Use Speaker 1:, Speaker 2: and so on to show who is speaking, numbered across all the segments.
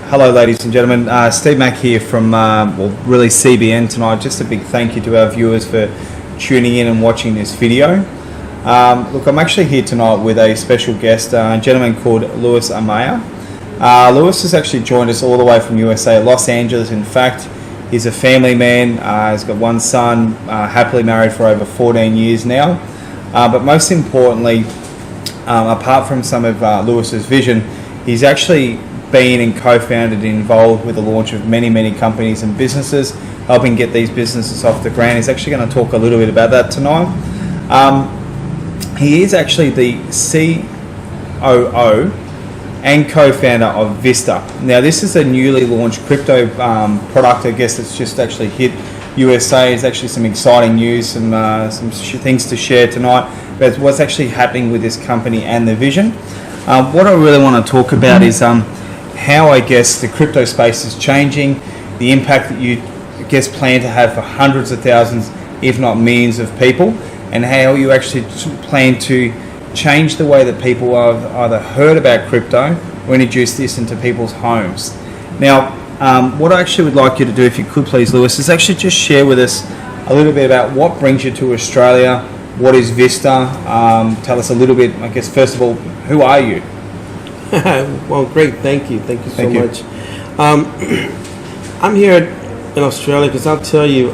Speaker 1: Hello, ladies and gentlemen. Steve Mack here from, really CBN tonight. Just a big thank you to our viewers for tuning in and watching this video. Look, I'm actually here tonight with a special guest, a gentleman called Louis Amaya. Louis has actually joined us all the way from USA, Los Angeles. In fact, he's a family man. He's got one son, happily married for over 14 years now. But most importantly, apart from some of Louis's vision, he's actually been and co-founded and involved with the launch of many companies and businesses, helping get these businesses off the ground. He's actually going to talk a little bit about that tonight. He is actually the COO and co-founder of Vista. Now, this is a newly launched crypto product, I guess, that's just actually hit USA. There's actually some exciting news, some things to share tonight about what's actually happening with this company and the vision. What I really want to talk about is how, I guess, the crypto space is changing, the impact that you, I guess, plan to have for hundreds of thousands, if not millions of people, and how you actually plan to change the way that people have either heard about crypto or introduce this into people's homes. Now, what I actually would like you to do, if you could please, Louis, is actually just share with us a little bit about what brings you to Australia, what is Vista, tell us a little bit, I guess, first of all, who are you?
Speaker 2: Well, great. Thank you so much. I'm here in Australia because I'll tell you,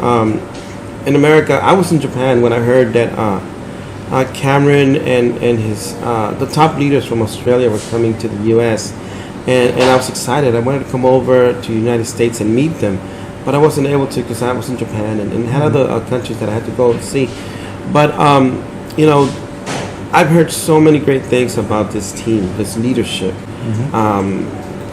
Speaker 2: in America, I was in Japan when I heard that Cameron and his the top leaders from Australia were coming to the U.S. and I was excited. I wanted to come over to the United States and meet them, but I wasn't able to because I was in Japan and had other countries that I had to go and see. But you know, I've heard so many great things about this team, this leadership,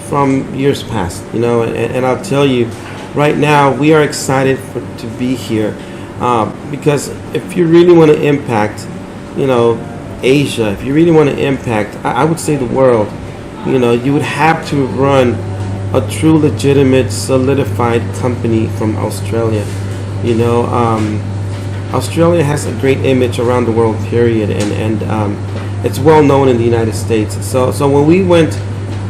Speaker 2: from years past, you know, and I'll tell you, right now we are excited to be here because if you really want to impact, you know, Asia, if you really want to impact, I would say the world, you know, you would have to run a true, legitimate, solidified company from Australia, you know. Australia has a great image around the world, period, and it's well known in the United States. So when we went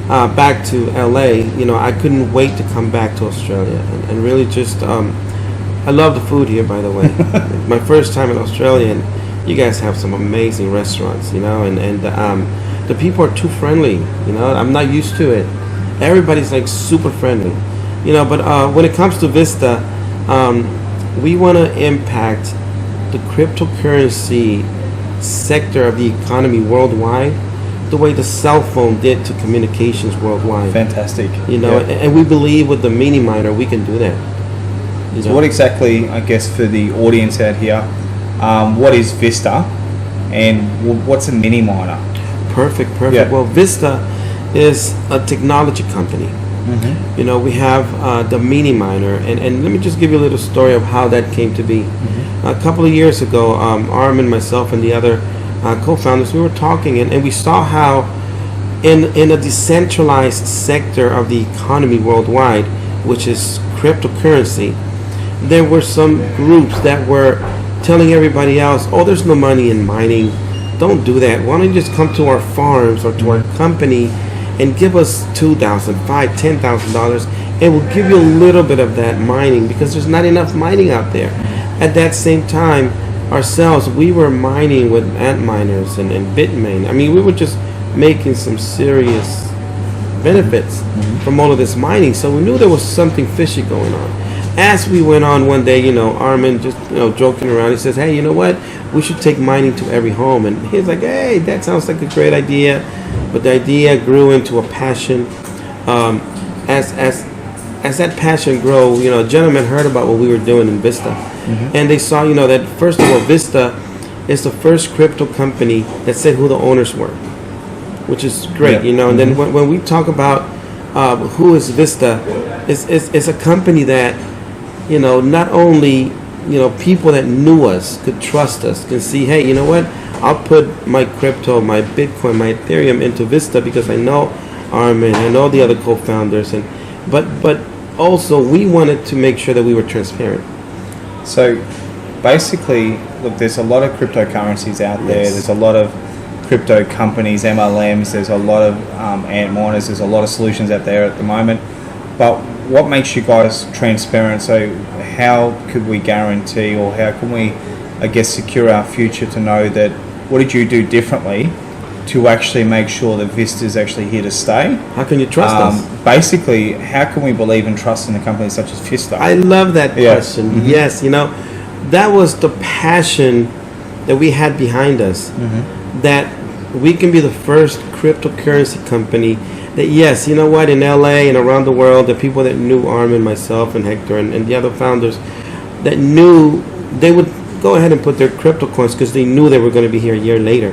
Speaker 2: back to LA, you know, I couldn't wait to come back to Australia and really just, I love the food here, by the way. My first time in Australia, and you guys have some amazing restaurants, you know, and the people are too friendly, you know. I'm not used to it. Everybody's like super friendly, you know, but when it comes to Vista, we want to impact the cryptocurrency sector of the economy worldwide the way the cell phone did to communications worldwide.
Speaker 1: Fantastic.
Speaker 2: You know, and we believe with the mini miner we can do that.
Speaker 1: So what exactly, I guess, for the audience out here, what is Vista and what's a mini miner?
Speaker 2: Perfect. Yeah. Well, Vista is a technology company. You know, we have the mini miner, and let me just give you a little story of how that came to be. A couple of years ago, Armin, myself, and the other co-founders, we were talking, and we saw how in a decentralized sector of the economy worldwide, which is cryptocurrency, there were some groups that were telling everybody else, oh, there's no money in mining, don't do that, why don't you just come to our farms or to our company and give us $2,000, $5,000, $10,000, and we'll give you a little bit of that mining because there's not enough mining out there. At that same time, ourselves, we were mining with ant miners and Bitmain. I mean, we were just making some serious benefits from all of this mining. So we knew there was something fishy going on. As we went on one day, you know, Armin just, you know, joking around, he says, hey, you know what? We should take mining to every home. And he's like, hey, that sounds like a great idea. But the idea grew into a passion. As that passion grew, you know, a gentleman heard about what we were doing in Vista. And they saw, you know, that first of all, Vista is the first crypto company that said who the owners were, which is great, you know. And then when we talk about who is Vista, it's a company that, you know, not only, you know, people that knew us could trust us, can see, hey, you know what, I'll put my crypto, my Bitcoin, my Ethereum into Vista because I know Armin, I know the other co-founders, and but also we wanted to make sure that we were transparent.
Speaker 1: So basically, look, there's a lot of cryptocurrencies out there. There's a lot of crypto companies, MLMs. There's a lot of ant miners. There's a lot of solutions out there at the moment. But what makes you guys transparent? So how could we guarantee, or how can we, I guess, secure our future to know that what did you do differently to actually make sure that Vista is actually here to stay?
Speaker 2: How can you trust us?
Speaker 1: Basically, how can we believe and trust in a company such as Vista?
Speaker 2: I love that question.
Speaker 1: Mm-hmm.
Speaker 2: Yes, that was the passion that we had behind us, that we can be the first cryptocurrency company that, yes, you know what, in LA and around the world, the people that knew Armin, myself, and Hector, and the other founders that knew, they would go ahead and put their crypto coins because they knew they were going to be here a year later.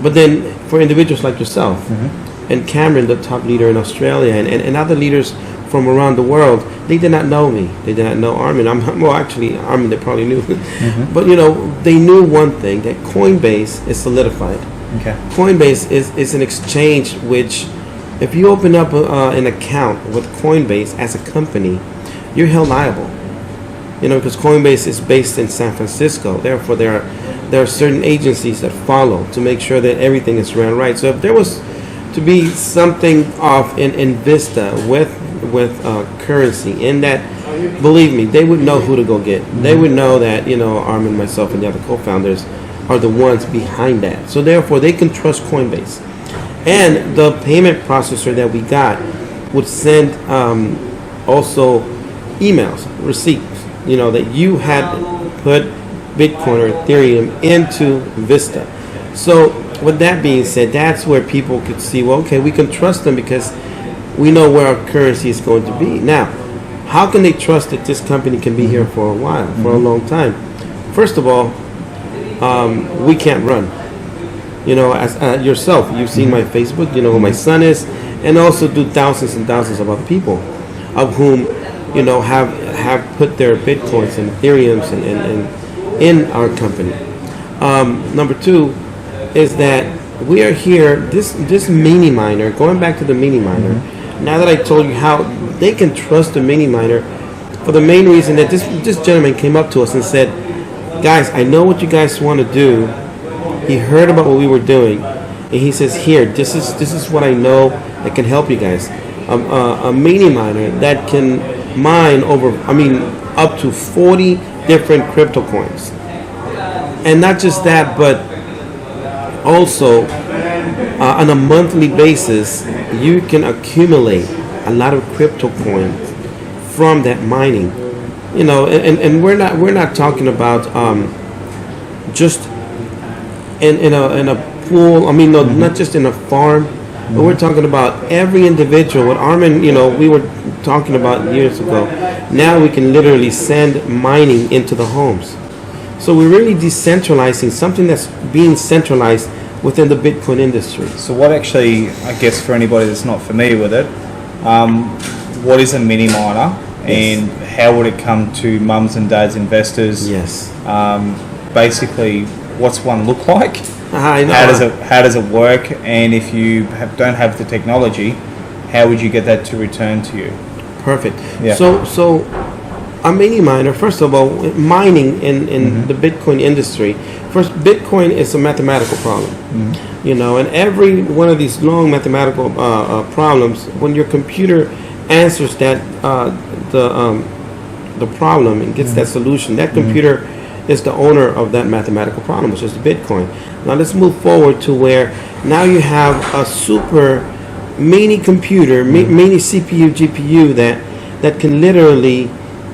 Speaker 2: But then for individuals like yourself and Cameron, the top leader in Australia, and other leaders from around the world, they did not know me. They did not know Armin. Actually, Armin, they probably knew. But, they knew one thing, that Coinbase is solidified.
Speaker 1: Okay.
Speaker 2: Coinbase is an exchange which, if you open up an account with Coinbase as a company, you're held liable. Because Coinbase is based in San Francisco. Therefore, there are certain agencies that follow to make sure that everything is ran right. So if there was to be something off in Vista with currency, in that, believe me, they would know who to go get. They would know that, Armin, myself, and the other co-founders are the ones behind that. So therefore, they can trust Coinbase. And the payment processor that we got would send also emails, receipts, that you had put Bitcoin or Ethereum into Vista. So with that being said, that's where people could see, well, okay, we can trust them because we know where our currency is going to be. Now, how can they trust that this company can be here for a while, for a long time? First of all, we can't run. As yourself, you've seen my Facebook, you know who my son is, and also do thousands and thousands of other people, of whom, have put their Bitcoins and Ethereums and in our company. Number two is that we are here, this mini miner, going back to the mini miner, now that I told you how they can trust the mini miner, for the main reason that this gentleman came up to us and said, guys, I know what you guys want to do. He heard about what we were doing, and he says, here, this is what I know that can help you guys. A mini miner that can mine up to 40 different crypto coins. And not just that, but also on a monthly basis, you can accumulate a lot of crypto coins from that mining. And we're not talking about just in a pool. Not just in a farm, but we're talking about every individual. What Armin, we were talking about years ago. Now we can literally send mining into the homes. So we're really decentralizing something that's being centralized within the Bitcoin industry.
Speaker 1: So what actually, I guess for anybody that's not familiar with it, what is a mini miner, and how would it come to mums and dads investors?
Speaker 2: Yes.
Speaker 1: Basically, what's one look like?
Speaker 2: I know.
Speaker 1: How does it work? And if you don't have the technology, how would you get that to return to you?
Speaker 2: Perfect.
Speaker 1: Yeah.
Speaker 2: So a mini miner, first of all, mining in the Bitcoin industry. First, Bitcoin is a mathematical problem. And every one of these long mathematical problems, when your computer answers that the problem and gets that solution, that computer is the owner of that mathematical problem, which is Bitcoin. Now let's move forward to where now you have a super mini computer, mini CPU, GPU that can literally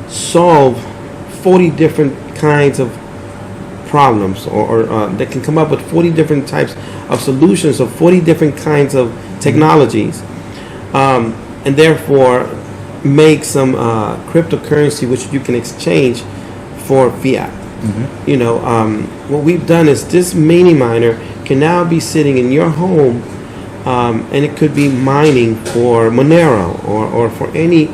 Speaker 2: solve 40 different kinds of problems, or that can come up with 40 different types of solutions of 40 different kinds of technologies, and therefore make some cryptocurrency which you can exchange for fiat. What we've done is this mini miner can now be sitting in your home, and it could be mining for Monero or for any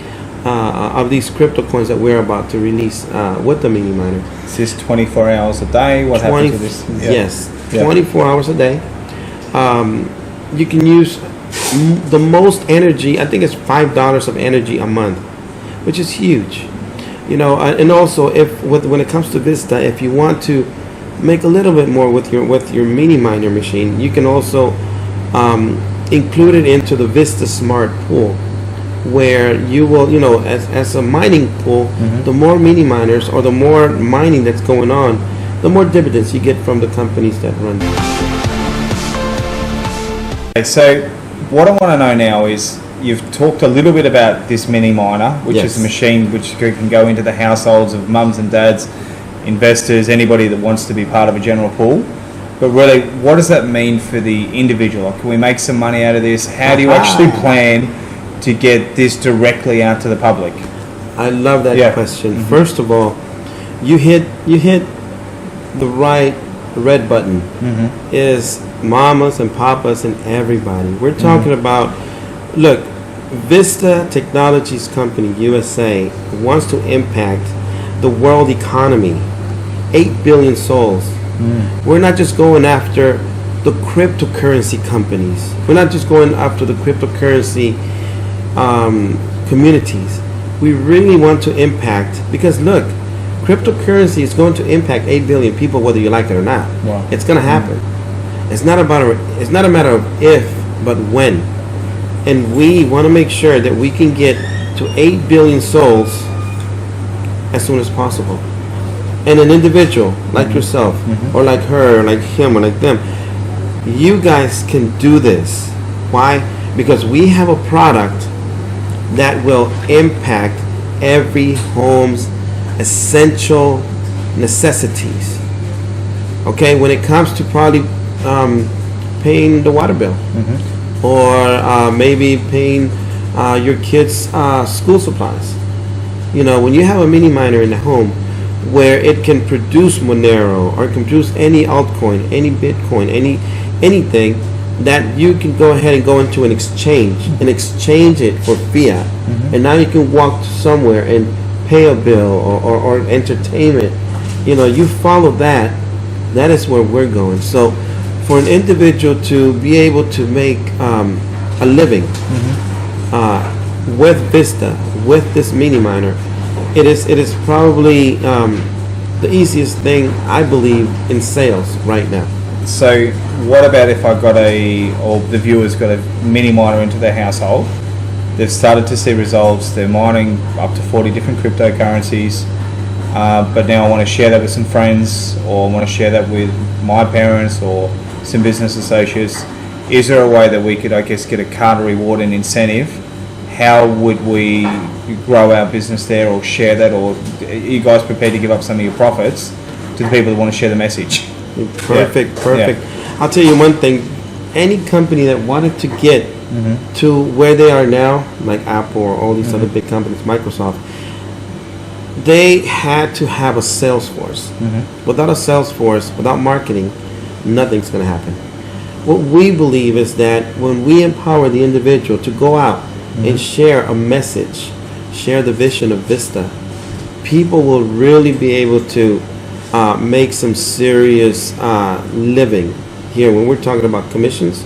Speaker 2: of these crypto coins that we're about to release with the mini miner.
Speaker 1: Is this 24 hours a day? What happens to this?
Speaker 2: Yes, 24 hours a day. You can use the most energy. I think it's $5 of energy a month, which is huge. And also when it comes to Vista, if you want to make a little bit more with your mini miner machine, you can also include it into the Vista Smart Pool, where you will, as a mining pool, the more mini miners or the more mining that's going on, the more dividends you get from the companies that run.
Speaker 1: Okay, so what I want to know now is, you've talked a little bit about this mini miner, which is a machine which can go into the households of mums and dads, investors, anybody that wants to be part of a general pool. But really, what does that mean for the individual? Like, can we make some money out of this? How do you actually plan to get this directly out to the public?
Speaker 2: I love that question. First of all, you hit the right red button. Is mamas and papas and everybody. We're talking about, look, Vista Technologies Company USA wants to impact the world economy. 8 billion souls. We're not just going after the cryptocurrency companies. We're not just going after the cryptocurrency communities. We really want to impact, because look, cryptocurrency is going to impact 8 billion people, whether you like it or not.
Speaker 1: Wow.
Speaker 2: It's going to happen. It's not a matter of if, but when. And we want to make sure that we can get to 8 billion souls as soon as possible. And an individual like yourself, or like her, or like him, or like them, you guys can do this. Why? Because we have a product that will impact every home's essential necessities. Okay, when it comes to probably paying the water bill, or maybe paying your kids' school supplies. When you have a mini miner in the home, where it can produce Monero, or it can produce any altcoin, any Bitcoin, anything, that you can go ahead and go into an exchange and exchange it for fiat. And now you can walk somewhere and pay a bill or entertainment. You follow that. That is where we're going. So for an individual to be able to make a living with Vista, with this mini miner, it is probably the easiest thing, I believe, in sales right now.
Speaker 1: So what about if I got or the viewers got a mini miner into their household? They've started to see results. They're mining up to 40 different cryptocurrencies. But now I want to share that with some friends, or I want to share that with my parents or some business associates. Is there a way that we could, I guess, get a card reward and incentive? How would we grow our business there, or share that, or are you guys prepared to give up some of your profits to the people that want to share the message?
Speaker 2: Perfect. I'll tell you one thing. Any company that wanted to get to where they are now, like Apple or all these other big companies, Microsoft, they had to have a sales force. Without a sales force, without marketing, nothing's going to happen. What we believe is that when we empower the individual to go out and share a message, share the vision of Vista, people will really be able to make some serious living here. When we're talking about commissions.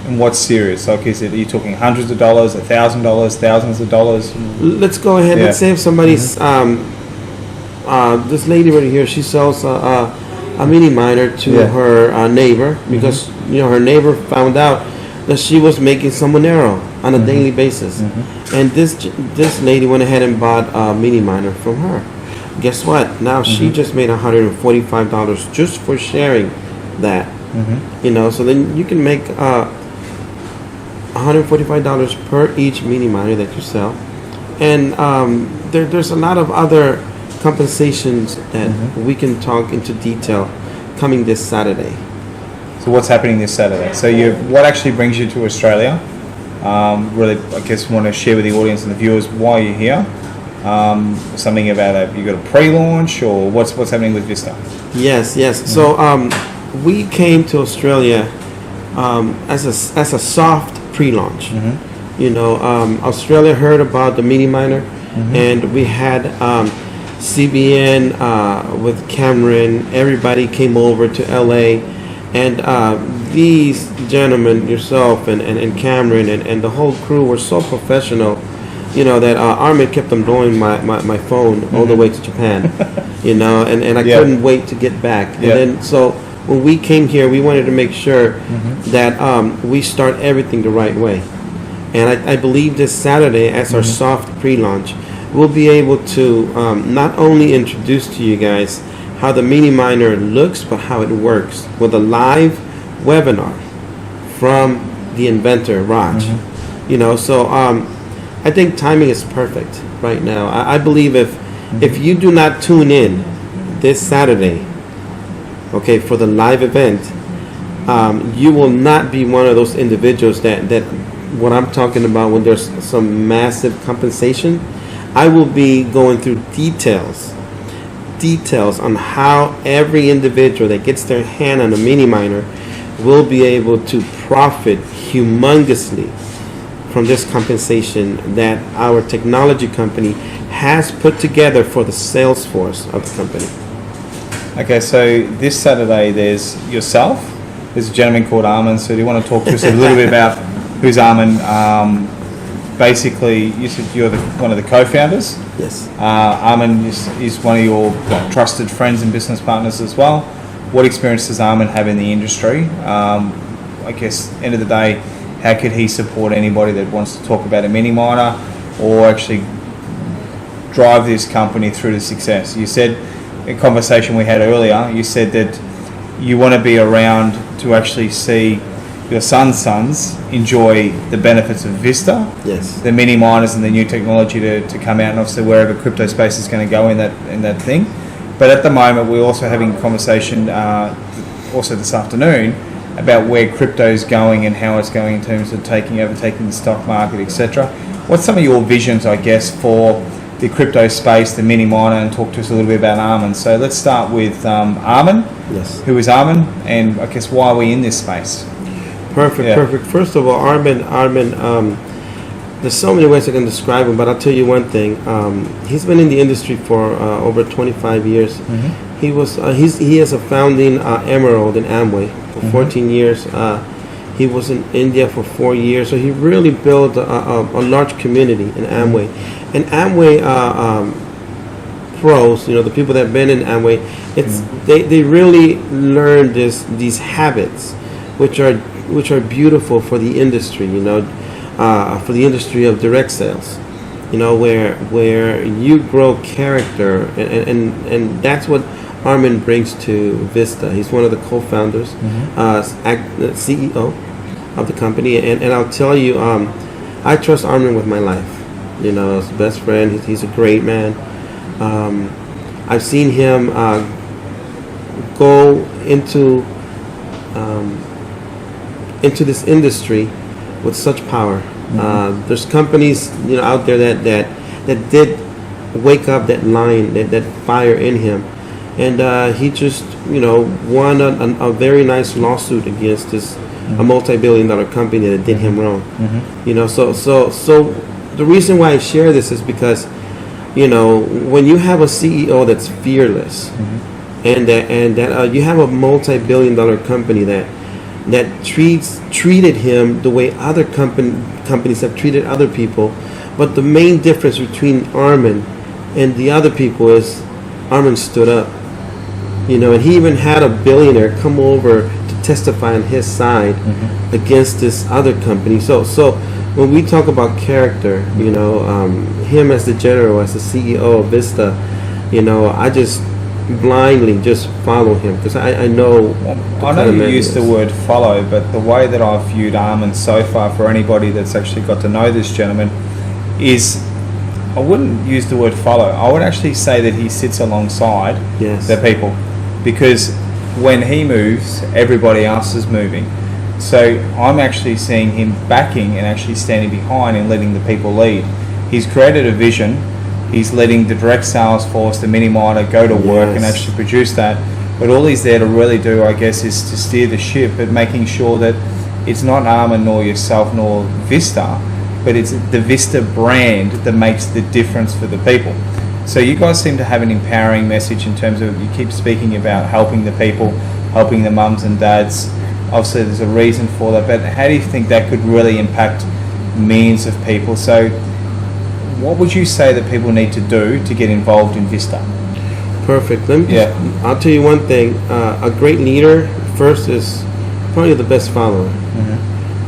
Speaker 1: And what's serious? Like, are you talking hundreds of dollars, $1,000, thousands of dollars?
Speaker 2: Let's go ahead. Let's say if somebody's this lady right here, she sells a mini miner to her neighbor, because her neighbor found out that she was making some Monero on a daily basis, and this lady went ahead and bought a mini miner from her. Guess what? Now she just made $145 just for sharing that. So then you can make $145 per each mini miner that you sell, and there's a lot of other compensations that we can talk into detail coming this Saturday.
Speaker 1: So what's happening this Saturday? So what actually brings you to Australia? Really, I guess, want to share with the audience and the viewers why you're here. Something about you got a pre-launch, or what's happening with Vista?
Speaker 2: Yes. So we came to Australia as a soft pre-launch. Australia heard about the mini miner, and we had CBN with Cameron. Everybody came over to LA, and these gentlemen, yourself and Cameron and the whole crew, were so professional, that Armin kept them blowing my phone all the way to Japan, and I couldn't wait to get back. And then so when we came here, we wanted to make sure that we start everything the right way. And I believe this Saturday, as our soft pre-launch, we'll be able to not only introduce to you guys how the mini miner looks, but how it works with a live webinar from the inventor, Raj. You know, so I think timing is perfect right now. I believe if you do not tune in this Saturday, okay, for the live event, you will not be one of those individuals that what I'm talking about when there's some massive compensation. I will be going through details on how every individual that gets their hand on a mini miner will be able to profit humongously from this compensation that our technology company has put together for the sales force of the company.
Speaker 1: Okay, so this Saturday there's yourself, there's a gentleman called Armin. So do you want to talk to us a little bit about who's Armin? Basically, you said you're one of the co-founders.
Speaker 2: Yes.
Speaker 1: Armin is one of your trusted friends and business partners as well. What experience does Armin have in the industry? I guess, end of the day, how could he support anybody that wants to talk about a mini miner or actually drive this company through to success? You said, in a conversation we had earlier, you said that you want to be around to actually see your sons enjoy the benefits of Vista,
Speaker 2: yes,
Speaker 1: the mini miners and the new technology to come out, and obviously wherever crypto space is going to go in that thing. But at the moment, we're also having a conversation also this afternoon about where crypto is going and how it's going in terms of overtaking the stock market, etc. What's some of your visions, I guess, for the crypto space, the mini miner, and talk to us a little bit about Armin. So let's start with Armin.
Speaker 2: Yes.
Speaker 1: Who is Armin, and I guess why are we in this space?
Speaker 2: Perfect. First of all, Armin, there's so many ways I can describe him, but I'll tell you one thing. He's been in the industry for over 25 years. He is a founding Emerald in Amway for 14 years. He was in India for 4 years, so he really built a large community in Amway. And Amway pros, the people that have been in Amway, they really learn these habits, which are beautiful for the industry, for the industry of direct sales, where you grow character, and that's what Armin brings to Vista. He's one of the co-founders, CEO of the company, and I'll tell you, I trust Armin with my life. As a best friend, he's a great man. I've seen him go into this industry with such power. There's companies out there that did wake up that lion, that fire in him, and he just won a very nice lawsuit against a multi-billion-dollar company that did him wrong. So the reason why I share this is because when you have a CEO that's fearless, and that you have a multi-billion-dollar company that treated him the way other companies have treated other people, but the main difference between Armin and the other people is Armin stood up, and he even had a billionaire come over to testify on his side against this other company. So when we talk about character, him as the general, as the CEO of Vista, I just blindly just follow him because I know.
Speaker 1: I know you used the word follow, but the way that I've viewed Armin so far, for anybody that's actually got to know this gentleman, is I wouldn't use the word follow. I would actually say that he sits alongside the people, because when he moves, everybody else is moving. So I'm actually seeing him backing and actually standing behind and letting the people lead. He's created a vision. He's letting the direct sales force, the mini miner, go to work and actually produce that. But all he's there to really do, I guess, is to steer the ship, but making sure that it's not Armin nor yourself nor Vista, but it's the Vista brand that makes the difference for the people. So you guys seem to have an empowering message in terms of, you keep speaking about helping the people, helping the mums and dads. Obviously there's a reason for that, but how do you think that could really impact millions of people? So what would you say that people need to do to get involved in Vista?
Speaker 2: Perfect. I'll tell you one thing. A great leader first is probably the best follower.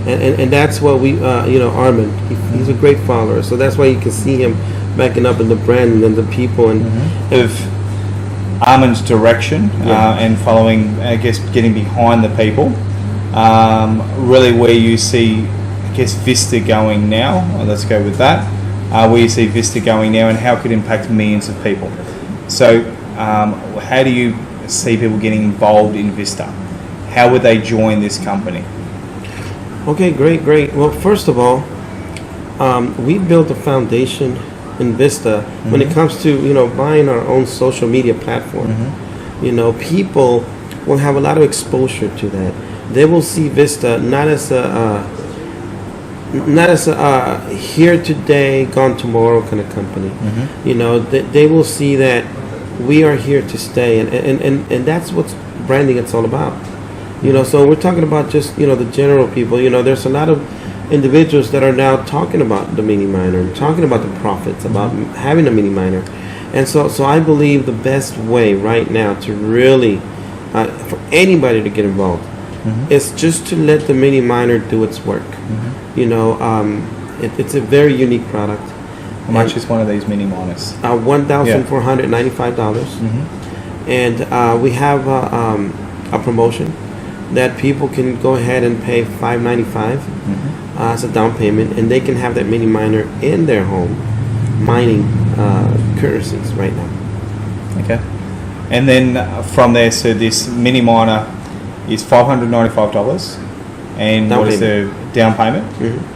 Speaker 2: And that's what we, Armin, he's a great follower. So that's why you can see him backing up in the brand and the people. And
Speaker 1: of Armin's direction and following, I guess, getting behind the people, really where you see, I guess, Vista going now. Let's go with that. Where you see Vista going now and how it could impact millions of people. So how do you see people getting involved in Vista? How would they join this company?
Speaker 2: Okay, great. Well, first of all, we built a foundation in Vista when it comes to buying our own social media platform. People will have a lot of exposure to that. They will see Vista not as a here today, gone tomorrow kind of company. They will see that we are here to stay, and that's what branding it's all about. So we're talking about just the general people. There's a lot of individuals that are now talking about the mini miner and talking about the profits about having a mini miner, and so I believe the best way right now to really for anybody to get involved is just to let the mini miner do its work. It's a very unique product.
Speaker 1: How much is one of these mini miners?
Speaker 2: $1,495, and we have a promotion that people can go ahead and pay $595 as a down payment, and they can have that mini miner in their home mining currencies right now. Okay.
Speaker 1: And then from there, so this mini miner is $595, and what is the down payment?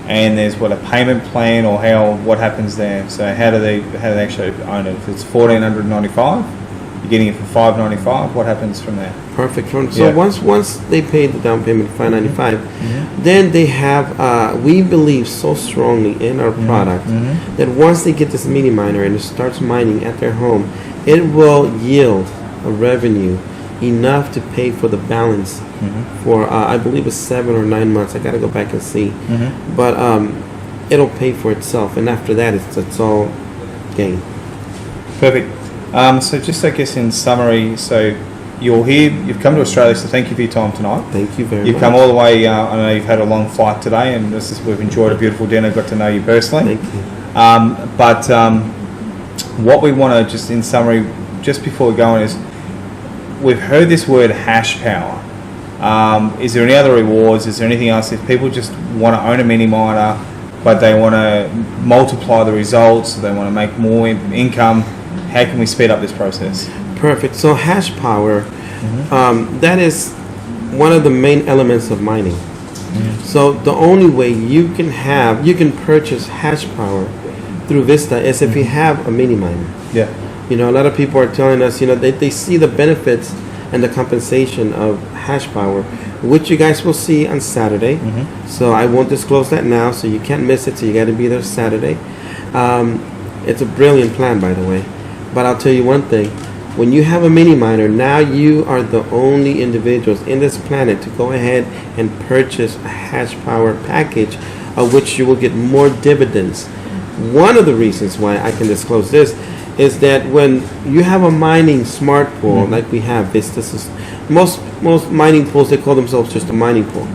Speaker 1: And there's a payment plan, or what happens there? So how do they actually own it? If it's $1,495, you're getting it for $595. What happens from there?
Speaker 2: Perfect. So once they pay the down payment of $595, then they have. We believe so strongly in our product that once they get this mini miner and it starts mining at their home, it will yield a revenue enough to pay for the balance for I believe it's 7 or 9 months. I got to go back and see, but it'll pay for itself, and after that, it's all gain.
Speaker 1: Perfect. So just I guess in summary, so you're here, you've come to Australia, so thank you for your time tonight.
Speaker 2: Thank you very much.
Speaker 1: You've come all the way, I know you've had a long flight today, and we've enjoyed a beautiful dinner, got to know you personally.
Speaker 2: Thank you.
Speaker 1: But what we want to, just in summary, just before we go on, is we've heard this word hash power. Is there any other rewards? Is there anything else? If people just want to own a mini miner, but they want to multiply the results, they want to make more income, how can we speed up this process?
Speaker 2: Perfect. So hash power, that is one of the main elements of mining. So the only way you can purchase hash power through Vista is if you have a mini miner.
Speaker 1: Yeah.
Speaker 2: A lot of people are telling us, they see the benefits and the compensation of hash power, which you guys will see on Saturday. So I won't disclose that now, so you can't miss it. So you got to be there Saturday. It's a brilliant plan, by the way. But I'll tell you one thing. When you have a mini miner, now you are the only individuals in this planet to go ahead and purchase a hash power package, of which you will get more dividends. One of the reasons why I can disclose this is that when you have a mining smart pool, like we have Vista, most mining pools, they call themselves just a mining pool.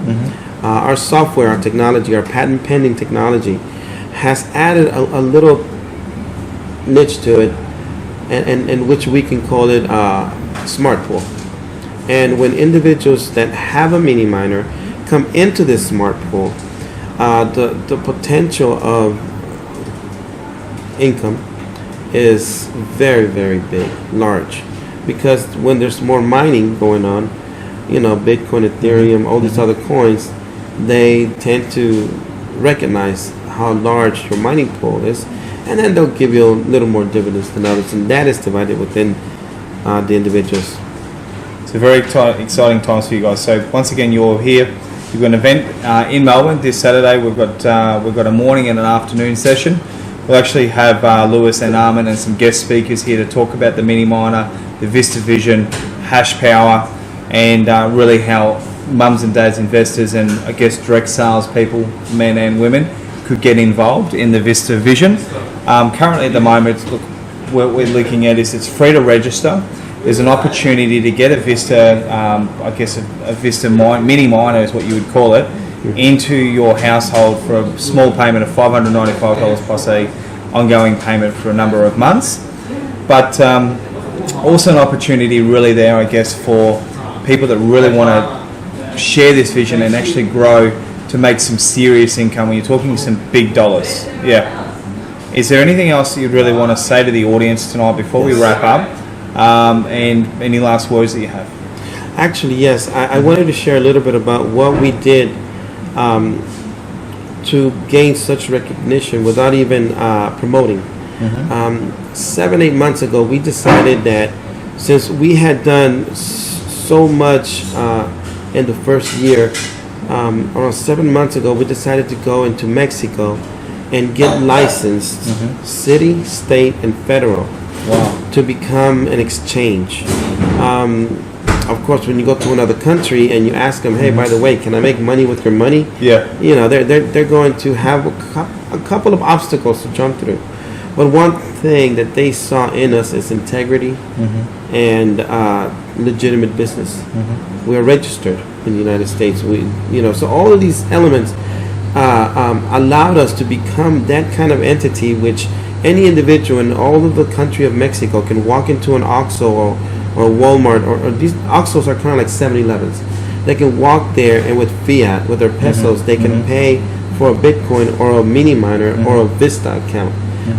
Speaker 2: Our software, our technology, our patent pending technology has added a little niche to it, and which we can call it smart pool. And when individuals that have a mini miner come into this smart pool, the potential of income is very, very big, large, because when there's more mining going on, Bitcoin, Ethereum, all these other coins, they tend to recognize how large your mining pool is, and then they'll give you a little more dividends than others, and that is divided within the individuals.
Speaker 1: It's a very exciting times for you guys. So once again, you're here. You've got an event in Melbourne this Saturday. We've got a morning and an afternoon session. We'll actually have Lewis and Armin and some guest speakers here to talk about the mini miner, the Vista vision, hash power, and really how mums and dads, investors, and I guess direct sales people, men and women, could get involved in the Vista vision. Currently at the moment, look, what we're looking at is it's free to register. There's an opportunity to get a Vista, I guess a Vista mini miner is what you would call it. into your household for a small payment of $595 plus a ongoing payment for a number of months. But also an opportunity really there, I guess, for people that really want to share this vision and actually grow to make some serious income when you're talking some big dollars. Yeah. Is there anything else that you'd really want to say to the audience tonight before we wrap up? And any last words that you have?
Speaker 2: Actually, yes. I wanted to share a little bit about what we did to gain such recognition without even promoting. 7-8 months ago, we decided that since we had done so much in the first year, around 7 months ago, we decided to go into Mexico and get licensed, city, state, and federal, to become an exchange. Of course, when you go to another country and you ask them, hey, by the way, can I make money with your money?
Speaker 1: Yeah.
Speaker 2: You know, they're going to have a couple of obstacles to jump through. But one thing that they saw in us is integrity and legitimate business. We are registered in the United States. So all of these elements allowed us to become that kind of entity which any individual in all of the country of Mexico can walk into an OXXO or Walmart, or these OXXOs are kind of like 7-Elevens. They can walk there and with fiat, with their pesos, they can pay for a Bitcoin or a mini miner or a Vista account.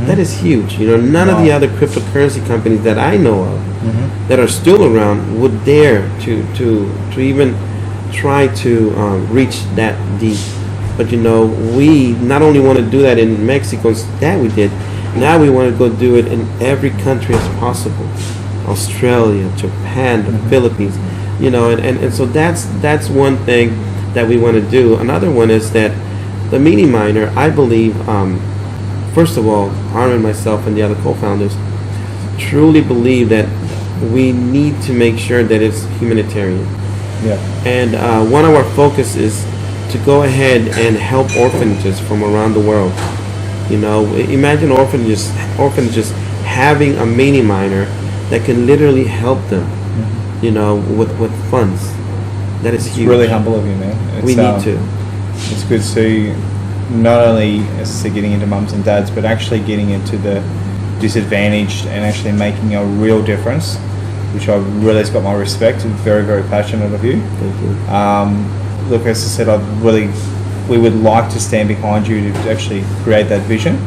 Speaker 2: That is huge. None of the other cryptocurrency companies that I know of that are still around would dare to even try to reach that deep. But we not only want to do that in Mexico, that we did. Now we want to go do it in every country as possible. Australia, Japan, the Philippines, and so that's one thing that we want to do. Another one is that the mini miner, I believe, first of all, Armin, myself, and the other co-founders truly believe that we need to make sure that it's humanitarian.
Speaker 1: Yeah.
Speaker 2: And one of our focus is to go ahead and help orphanages from around the world. Imagine orphanages having a mini miner that can literally help them, with funds. That is huge.
Speaker 1: It's really humble of you, man.
Speaker 2: We need to.
Speaker 1: It's good to see not only, as I said, getting into mums and dads, but actually getting into the disadvantaged and actually making a real difference, which I really has got my respect and very, very passionate of you.
Speaker 2: Thank you.
Speaker 1: Look, as I said, we would like to stand behind you to actually create that vision.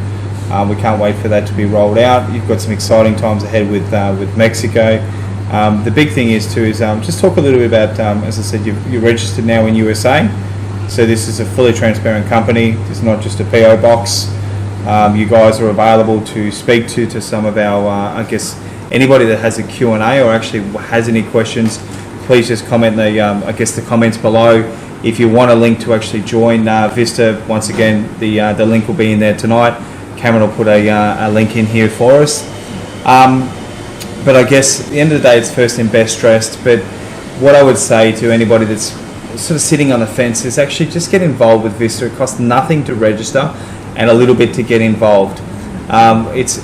Speaker 1: We can't wait for that to be rolled out. You've got some exciting times ahead with Mexico. The big thing is just talk a little bit about, as I said, you're registered now in USA. So this is a fully transparent company. It's not just a PO box. You guys are available to speak to some of our, I guess, anybody that has a Q&A or actually has any questions, please just comment in the comments below. If you want a link to actually join Vista, once again, the link will be in there tonight. Cameron will put a link in here for us. But I guess at the end of the day, it's first and best dressed. But what I would say to anybody that's sort of sitting on the fence is actually just get involved with Vista. It costs nothing to register and a little bit to get involved. It's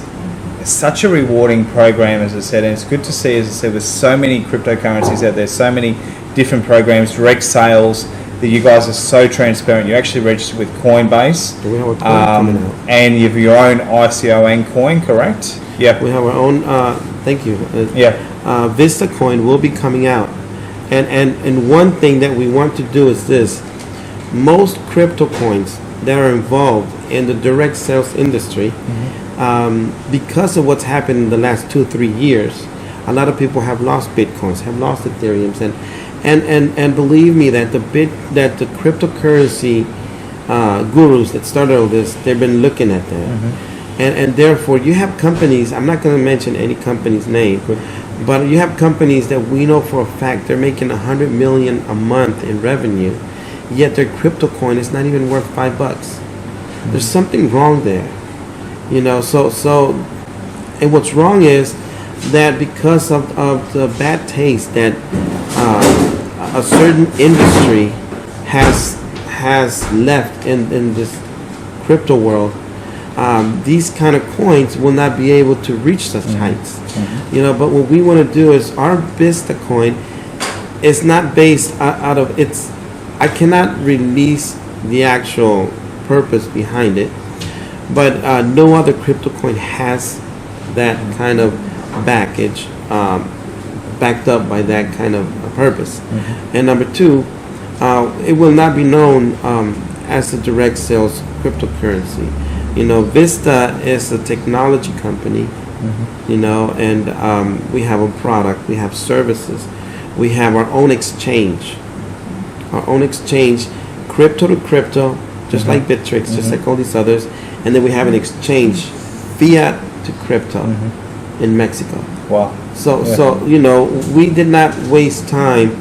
Speaker 1: such a rewarding program, as I said, and it's good to see, as I said, with so many cryptocurrencies out there, so many different programs, direct sales, that you guys are so transparent. You're actually registered with Coinbase,
Speaker 2: we have a coin coming out.
Speaker 1: And you have your own ICO and coin, correct? Yeah.
Speaker 2: We have our own. Thank you. Vista coin will be coming out, and one thing that we want to do is this: most crypto coins that are involved in the direct sales industry, because of what's happened in the last 2-3 years, a lot of people have lost Bitcoins, have lost Ethereums, and believe me that the cryptocurrency gurus that started all this, they've been looking at that. And therefore you have companies, I'm not going to mention any company's name, but you have companies that we know for a fact they're making $100 million a month in revenue, yet their crypto coin is not even worth $5. There's something wrong there, so and what's wrong is that because of the bad taste that a certain industry has left in this crypto world, these kind of coins will not be able to reach such heights. But what we want to do is our Vista coin is not based out of I cannot release the actual purpose behind it. But no other crypto coin has that kind of package backed up by that kind of purpose. And number two, it will not be known as a direct sales cryptocurrency. You know, Vista is a technology company, you know, and we have a product, we have services, we have our own exchange, crypto to crypto, just like Bittrex, just like all these others, and then we have an exchange, fiat to crypto in Mexico.
Speaker 1: Wow.
Speaker 2: So you know, we did not waste time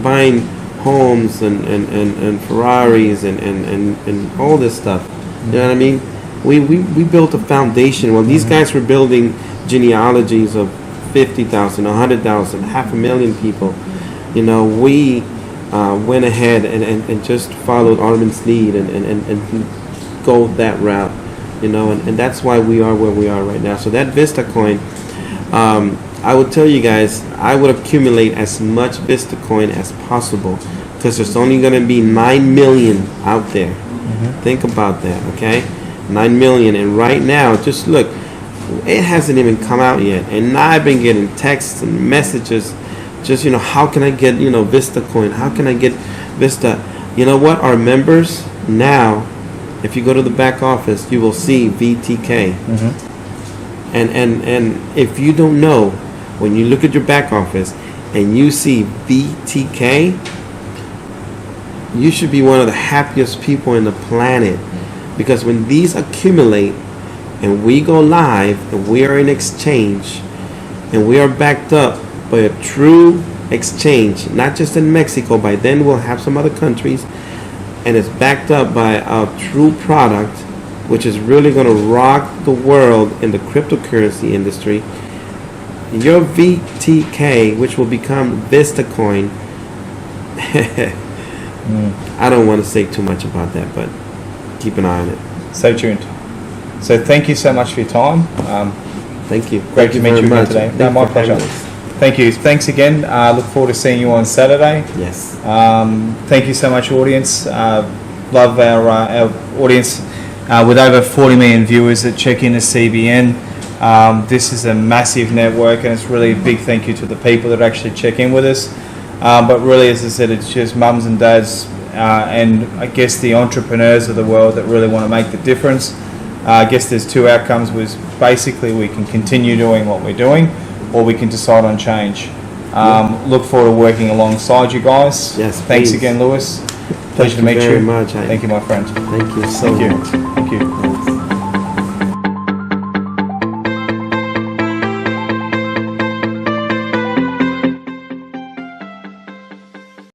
Speaker 2: buying homes and Ferraris and all this stuff. You know what I mean? We built a foundation. Well, these guys were building genealogies of 50,000, 100,000, 500,000 people. You know, we went ahead and just followed Armin's lead and go that route. You know, and that's why we are where we are right now. So that Vista coin, I would tell you guys, I would accumulate as much Vista coin as possible, because there's only going to be 9 million out there. Think about that, okay? 9 million, and right now, just look, it hasn't even come out yet, and now I've been getting texts and messages, just, you know, how can I get, you know, Vista coin? How can I get Vista? You know what? Our members now, if you go to the back office, you will see VTK. And if you don't know, when you look at your back office and you see VTK, you should be one of the happiest people in the planet, because when these accumulate and we go live and we are in exchange and we are backed up by a true exchange, not just in Mexico, by then we'll have some other countries, and it's backed up by a true product which is really going to rock the world in the cryptocurrency industry. Your VTK, which will become Vista coin, I don't want to say too much about that, but keep an eye on it.
Speaker 1: Stay tuned. So thank you so much for your time.
Speaker 2: Thank you.
Speaker 1: Great to meet you again today. No, my pleasure. Thank you. Thanks again. Look forward to seeing you on Saturday.
Speaker 2: Yes.
Speaker 1: Thank you so much, audience. Love our audience with over 40 million viewers that check in to CBN. This is a massive network, and it's really a big thank you to the people that actually check in with us. But really, as I said, it's just mums and dads and I guess the entrepreneurs of the world that really want to make the difference. I guess there's two outcomes. Was basically we can continue doing what we're doing, or we can decide on change. Look forward to working alongside you guys.
Speaker 2: Yes,
Speaker 1: thanks
Speaker 2: please.
Speaker 1: again, Lewis. Pleasure to meet you.
Speaker 2: Thank you very much.
Speaker 1: Thank you, my friend.
Speaker 2: Thank you so much.
Speaker 1: Thank you.